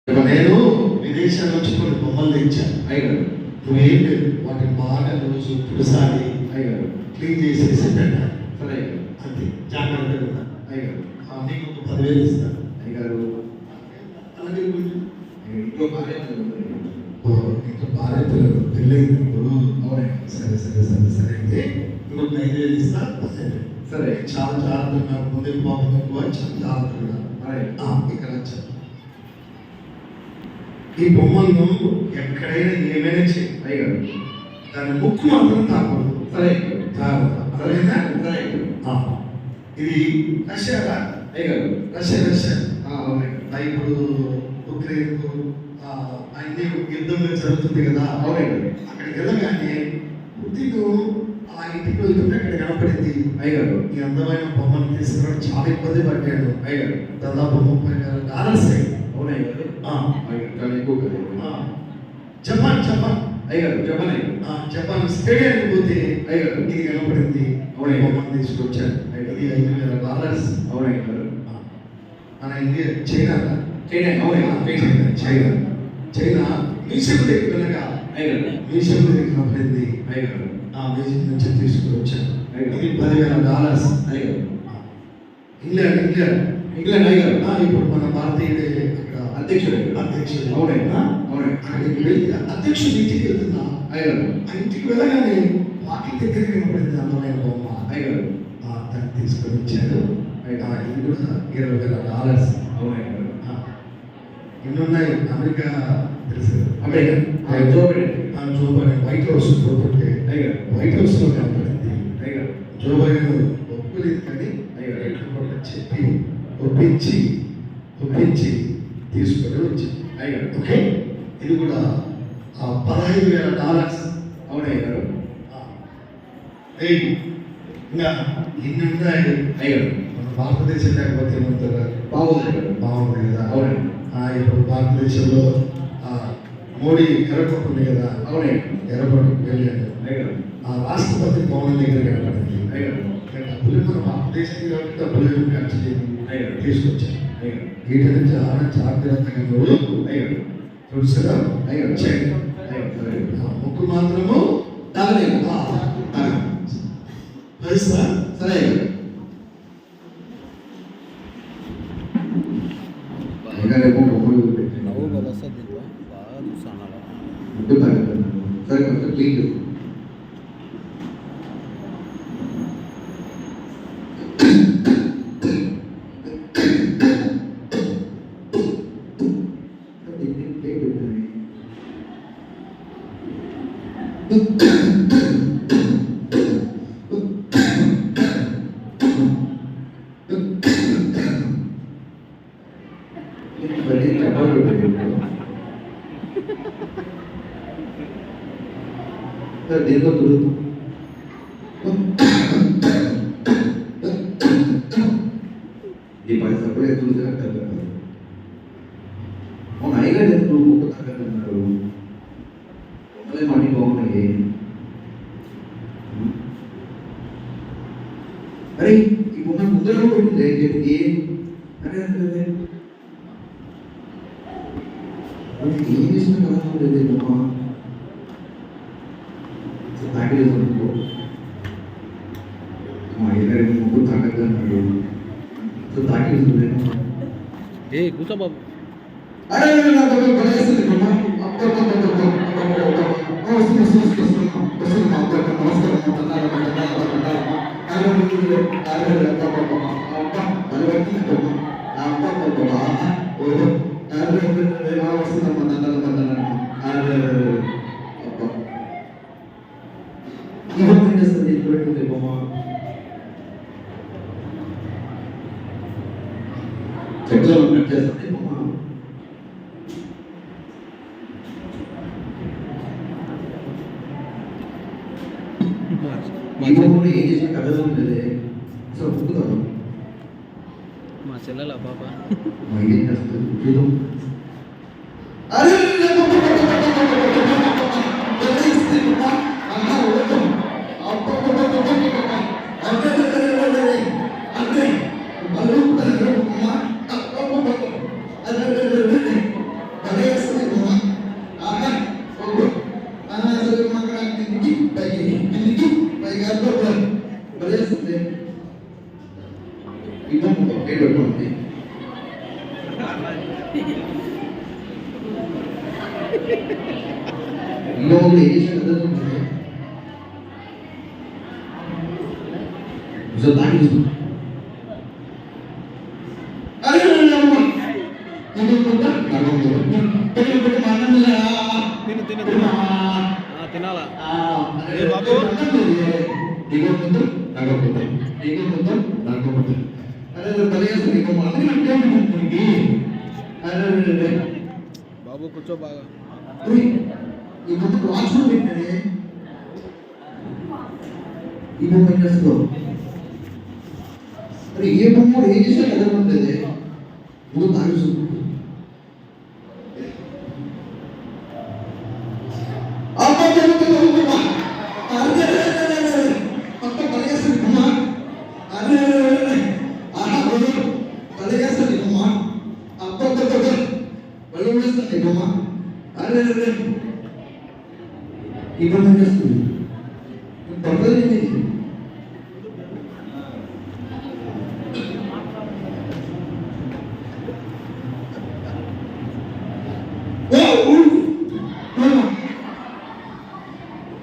నేను విదేశాల నుంచి కొన్ని బొమ్మలు తెచ్చాను. అయ్యారు నువ్వేం లేదు, వాటిని బాగా రోజు పురుసారి అయ్యారు క్లీన్ చేసేసి పెట్టాలి. సరే అంతే, జాగ్రత్తగా ఉన్నా. అయ్యారు నీకు ఒక 10,000 ఇస్తాను. అయ్యారు అలాగే ఇంట్లో భార్య ఇంకా భార్య పిల్లలు పెళ్ళైంది. అవునే, సరే సరే సరే సరే అయితే ఇంకొక 5,000 ఇస్తా. సరే చాలా జాగ్రత్తగా ముందుకు పాపం ఎక్కువ, చాలా జాగ్రత్తగా ఇక్కడ వచ్చా. ఈ బొమ్మలను ఎక్కడైనా ఏమైనా చేయి, అయ్యారు దాని ముక్కు మాత్రం తాకూడదు. సరే జాగ్రత్త, సరేనా? సరే ఇది రష్యారా? అయ్యారు రష్యా అవునండి. ఇప్పుడు ఉక్రెయిన్ అన్ని యుద్ధంలో జరుగుతుంది కదా. అవునండి. అక్కడికి వెళ్ళగానే పుట్టిను ఆ ఇంటికి వెళ్తుంటే అక్కడ కనపడింది. అయ్యారు ఈ అందమైన బొమ్మను తీసుకురావడం చాలా ఇబ్బంది పడ్డాడు. అయ్యారు దాదాపు $30,000 అయింది. అవునయ్యారు చాలా ఎక్కువ కదా. జపాన్ అయ్యారు చెప్పండి. జపాన్ స్టేడియానికి పోతే అయ్యారు ఇది కనపడింది. అవునయ్య. బొమ్మను తీసుకొచ్చాడు. ఇది $5,000. అవునయ్యారు మన ఇండియా చైనా మ్యూజియం దగ్గర వెళ్ళక అయ్యారు మ్యూజియం దగ్గర కనపడింది. అయ్యారు ఆ మ్యూజియం నుంచి తీసుకొచ్చాను. అయ్యారు ఇది $10,000. అయ్యారు ఇంగ్లాండ్ అయ్యారు ఇప్పుడు మన భారతీయుడే అక్కడ అధ్యక్షుడు అవునయ్యా అవునండి. అక్కడికి వెళ్ళి అధ్యక్షుడి ఇంటికి వెళ్తున్నా. అయ్యారు ఆ ఇంటికి వెళ్ళగానే వాకి దగ్గర కనపడింది అందమైన బొమ్మ. అయ్యారు దాన్ని తీసుకొని వచ్చాడు. ఇది కూడా $20,000. అవునయ్యారు ఇన్ని ఉన్నాయి. అమెరికా తెలుసు, America Joe Biden White House పోతుంటే అయ్యారు వైట్ హౌస్ లో కనపడింది. అయ్యారు జో బైడెన్ ఒప్పుకోలేదు కానీ చెప్పి ఒప్పించి తీసుకొని వచ్చింది. అయ్యారు ఓకే, ఇది కూడా $15,000. అవునయ్యారు ఇంకా ఇన్ని ఉన్నాయి. అయ్యారు మన భారతదేశం లేకపోతే ఏమంటారా? బాగుంది కదా. అవునండి. ఇప్పుడు భారతదేశంలో మోడీ ఎర్రకోట ఉంది కదా. అవునండి. ఎర్రకోటకు వెళ్ళాడు. అయ్యారు రాష్ట్రపతి భవనం దగ్గర కనపడింది. అయ్యారు డబ్బులు మన భారతదేశం కాబట్టి డబ్బులు ఖర్చు చేసి తీసుకొచ్చాను. అయ్యారు వీటిని చాలా జాగ్రత్తగా అయ్యారు తులసిగా అయ్యారు చేయండి. ముక్కు మాత్రము తాగలేదు. సరే సరే కొంచెం క్లీన్ దీంట్లో తుడుతూ ఈ పరిస్థితులు చూసినట్టు అవును. అయిగా ఎందుకు ముక్కు తగ్గన్నారు? బొమ్మలే మనీ బాగున్నాయి. అరే ఈ బొమ్మ ముందర ఉంటుంది చెప్పి అరే ఏం చేసిన కదా లేదు బొమ్మ ప్యాకేజ్ అనుకో. మా ఇద్దరు ముగ్గురు తాగద్దన్నాడు. సో ప్యాకేజ్ ఏ కూర్చో బాబు. అరే చెట్లో ఉన్నట్టు చేస్తుంది బొమ్మ. ఏం చేసిన కథ ఉండేది అసలు పుట్టుతాను. మా చెల్లెల పాప ఏం చేస్తుంది చూద్దాం. అరే ఇంకో ఒకటి ఏం చేశాడు కదా దాటి చూసుకో తినాలా బాబు బాబు కూర్చో బాగా ఈ బొమ్మ ఏం చేస్తుందో అరే ఏ బొమ్మ ఏం చేసినా కదా ఉండేది ముందు తాగి ఇప్పుడు చేస్తుంది పర్వాలేదు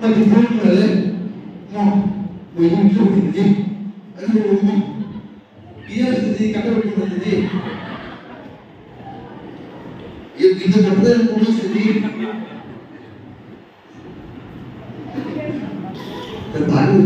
అది పోయింది అది బియ్యాల్సింది కట్టబెట్టుకుంటుంది ఇంత కట్టదని కూడొస్తుంది తాగి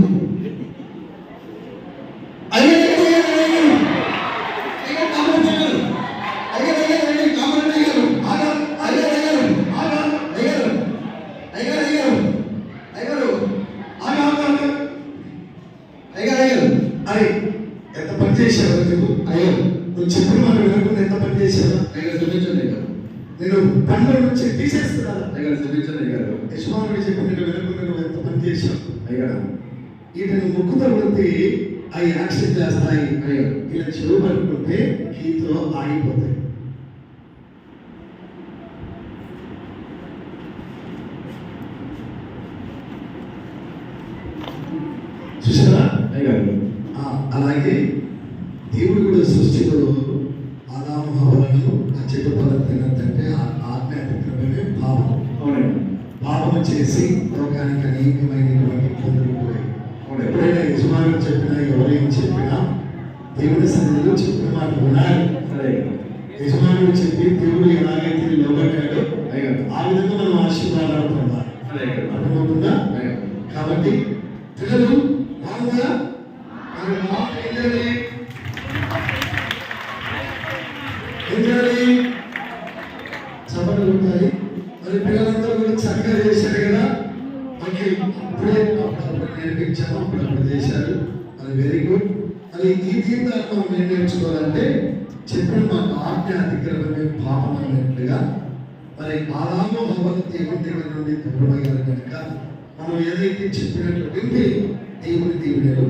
ఎంత పని చేశావు నువ్వు? అయ్యో నువ్వు చెప్పిన మాట వినకుండా ఎంత పని చేశావు? చూపించండి గారు నేను పనుల నుంచి తీసేస్తున్నాను. అయ్యారు చూపించండి గారు యజమానుడు చెప్పిన వినకుండా నువ్వు ఎంత పని చేశావు? అయ్యారు వీటిని ముక్కుతో కొడితే అవి యాక్షన్ చేస్తాయి. అయ్యారు ఇలా చెరువు పట్టుకుంటే గీతలో ఆగిపోతాయి. చూసారా? అయ్యారు అలాగే దేవుడు కూడా సృష్టిలో ఆదాము హవ్వలను ఆ చెట్టు ఫలం తినద్దంటే ఆజ్ఞ అతిక్రమమే పాపం. అవునండి పాపం చేసి లోకానికి అనేకమైనటువంటి ఇబ్బందులు పోయాయి. ఎప్పుడైనా యజమానులు చెప్పినా ఎవరైనా చెప్పినా దేవుడి సన్నిధిలో చెప్పిన మాట వినాలి. యజమానులు చెప్పి దేవుడు ఎలాగైతే లోబడ్డాడో ఆ విధంగా మనం ఆశీర్వాదాలు పొందాలి. అర్థమవుతుందా? కాబట్టి పిల్లలు బాగుందా? చప్పట్లు ఉంటాయి. మరి పిల్లలందరూ కూడా చక్కగా చేశారు కదా. మనకి ఇప్పుడే అప్పుడప్పుడు నేర్పించాము, అప్పుడప్పుడు చేశారు. అది వెరీ గుడ్. మరి ఈ జీవితాన్ని మనం ఏం నేర్చుకోవాలంటే చెప్పిన మాకు ఆజ్ఞ అతిక్రమమే పాపం అన్నట్లుగా మరి ఆదాము హవ్వను దేవుని దగ్గర నుండి దూరమయ్యారు కనుక మనం ఏదైతే చెప్పినట్లు వింటే దేవునిలో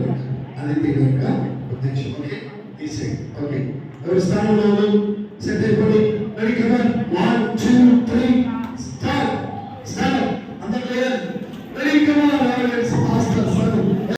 అది దేవుని యొక్క ఉద్దేశం. ఓకే తీసేయండి. ఓకే ఎవరి స్థానంలో సెట్ అయిపోయి రెడీ కమర్ 1 2